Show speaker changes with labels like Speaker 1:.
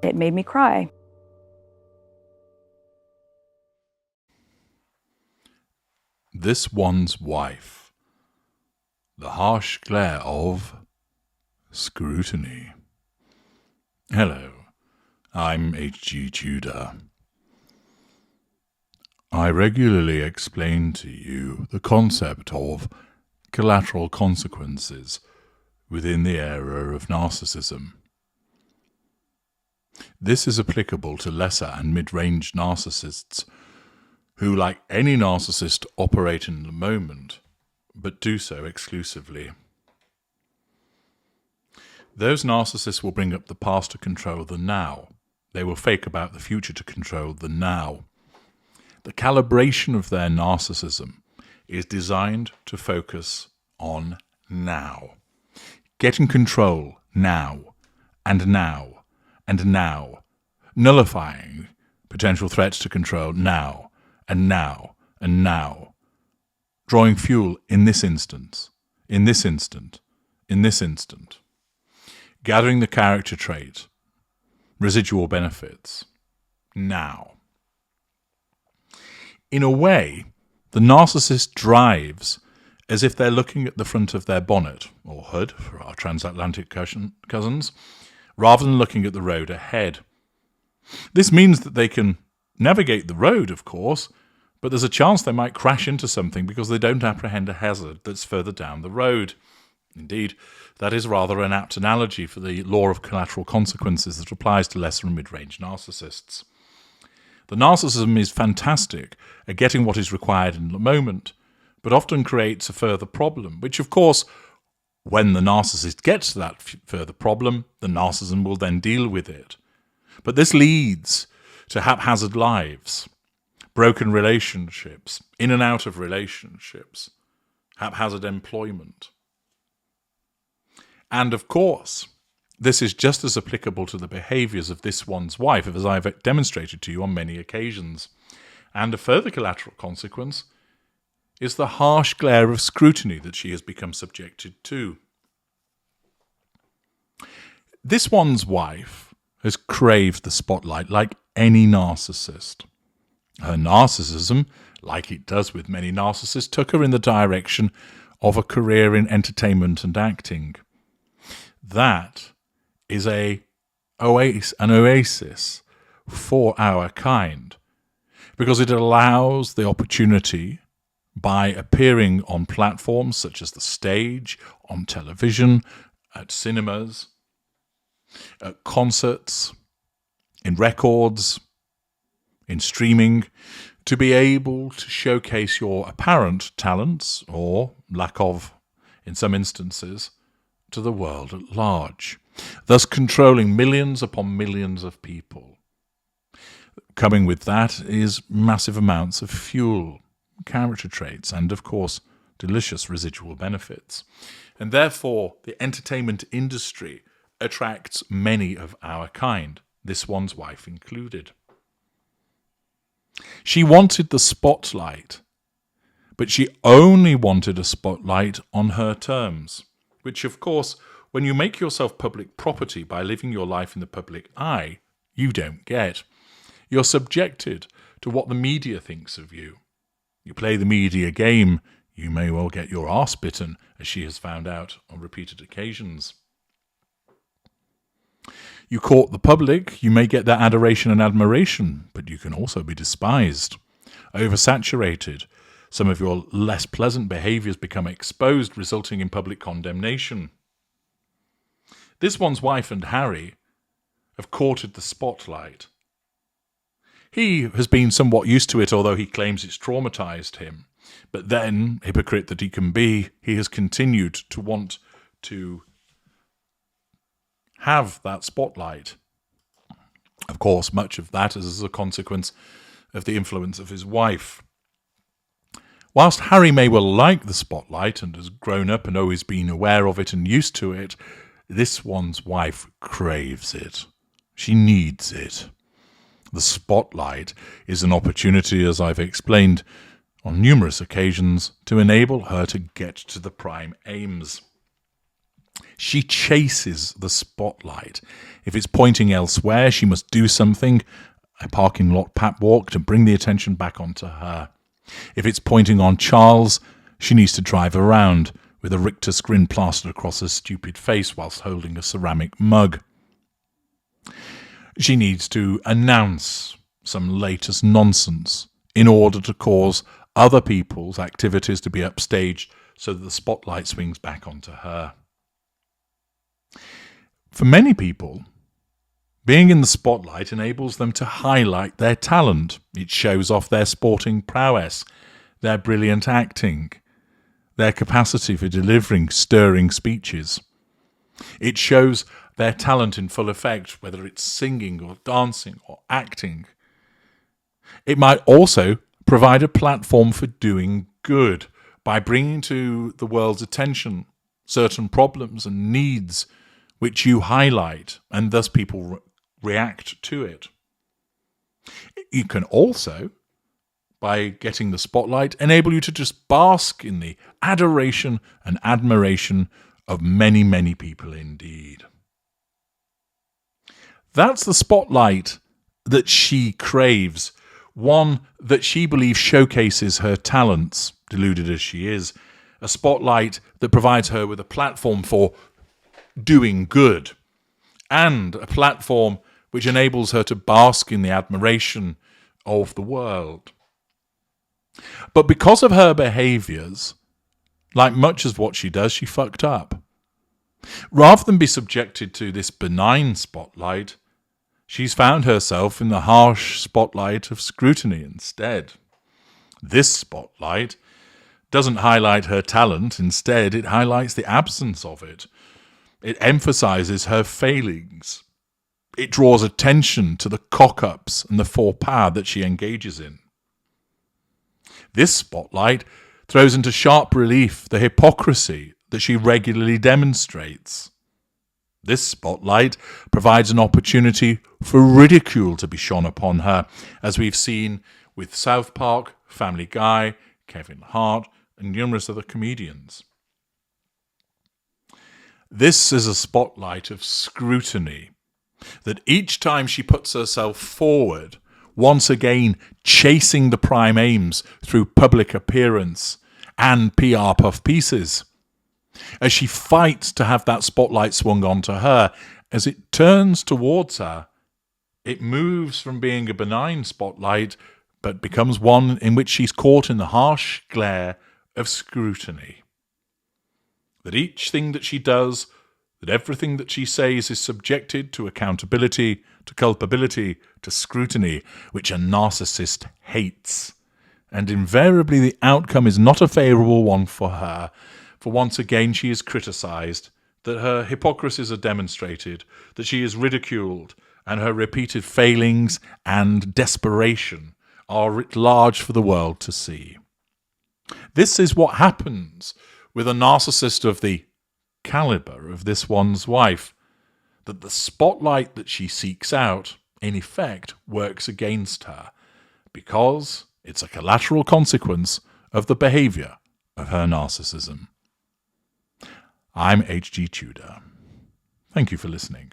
Speaker 1: It made me cry.
Speaker 2: This One's Wife. The harsh glare of Scrutiny. Hello, I'm H.G. Tudor. I regularly explain to you the concept of collateral consequences within the area of narcissism. This is applicable to lesser and mid-range narcissists who, like any narcissist, operate in the moment, but do so exclusively. Those narcissists will bring up the past to control the now. They will fake about the future to control the now. The calibration of their narcissism is designed to focus on now. Getting control now, and now, and now. Nullifying potential threats to control now, and now, and now. Drawing fuel in this instance, in this instant, in this instant. Gathering the character trait, residual benefits, now. In a way, the narcissist drives as if they're looking at the front of their bonnet, or hood for our transatlantic cousins, rather than looking at the road ahead. This means that they can navigate the road, of course, but there's a chance they might crash into something because they don't apprehend a hazard that's further down the road. Indeed, that is rather an apt analogy for the law of collateral consequences that applies to lesser and mid-range narcissists. The narcissism is fantastic at getting what is required in the moment, but often creates a further problem, which of course, when the narcissist gets to that further problem, the narcissism will then deal with it. But this leads to haphazard lives, broken relationships, in and out of relationships, haphazard employment. And of course, this is just as applicable to the behaviours of this one's wife, as I've demonstrated to you on many occasions. And a further collateral consequence is the harsh glare of scrutiny that she has become subjected to. This one's wife has craved the spotlight like any narcissist. Her narcissism, like it does with many narcissists, took her in the direction of a career in entertainment and acting. That is an oasis for our kind, because it allows the opportunity, by appearing on platforms such as the stage, on television, at cinemas, at concerts, in records, in streaming, to be able to showcase your apparent talents, or lack of, in some instances, to the world at large, thus controlling millions upon millions of people. Coming with that is massive amounts of fuel, character traits, and of course delicious residual benefits. And therefore the entertainment industry attracts many of our kind, this one's wife included. She wanted the spotlight, but she only wanted a spotlight on her terms, which of course, when you make yourself public property by living your life in the public eye, you don't get. You're subjected to what the media thinks of you. You play the media game, you may well get your arse bitten, as she has found out on repeated occasions. You court the public, you may get their adoration and admiration, but you can also be despised, oversaturated. Some of your less pleasant behaviours become exposed, resulting in public condemnation. This one's wife and Harry have courted the spotlight. He has been somewhat used to it, although he claims it's traumatised him. But then, hypocrite that he can be, he has continued to want to have that spotlight. Of course, much of that is as a consequence of the influence of his wife. Whilst Harry may well like the spotlight and has grown up and always been aware of it and used to it, this one's wife craves it. She needs it. The spotlight is an opportunity, as I've explained on numerous occasions, to enable her to get to the prime aims. She chases the spotlight. If it's pointing elsewhere, she must do something, a parking lot pap walk, to bring the attention back onto her. If it's pointing on Charles, she needs to drive around with a rictus grin plastered across her stupid face whilst holding a ceramic mug. She needs to announce some latest nonsense in order to cause other people's activities to be upstaged so that the spotlight swings back onto her. For many people, being in the spotlight enables them to highlight their talent. It shows off their sporting prowess, their brilliant acting, their capacity for delivering stirring speeches. It shows their talent in full effect, whether it's singing or dancing or acting. It might also provide a platform for doing good by bringing to the world's attention certain problems and needs which you highlight, and thus people react to it. You can also, by getting the spotlight, enable you to just bask in the adoration and admiration of many, many people indeed. That's the spotlight that she craves, one that she believes showcases her talents, deluded as she is, a spotlight that provides her with a platform for doing good, and a platform which enables her to bask in the admiration of the world. But because of her behaviours, like much of what she does, she fucked up. Rather than be subjected to this benign spotlight, she's found herself in the harsh spotlight of scrutiny instead. This spotlight doesn't highlight her talent, instead it highlights the absence of it. It emphasises her failings. It draws attention to the cock-ups and the faux pas that she engages in. This spotlight throws into sharp relief the hypocrisy that she regularly demonstrates. This spotlight provides an opportunity for ridicule to be shone upon her, as we've seen with South Park, Family Guy, Kevin Hart, and numerous other comedians. This is a spotlight of scrutiny, that each time she puts herself forward, once again chasing the prime aims through public appearance and PR puff pieces, as she fights to have that spotlight swung onto her, as it turns towards her, it moves from being a benign spotlight, but becomes one in which she's caught in the harsh glare of scrutiny. That each thing that she does, that everything that she says is subjected to accountability, to culpability, to scrutiny, which a narcissist hates. And invariably the outcome is not a favourable one for her, for once again she is criticised, that her hypocrisies are demonstrated, that she is ridiculed, and her repeated failings and desperation are writ large for the world to see. This is what happens with a narcissist of the calibre of this one's wife, that the spotlight that she seeks out, in effect, works against her, because it's a collateral consequence of the behaviour of her narcissism. I'm H.G. Tudor. Thank you for listening.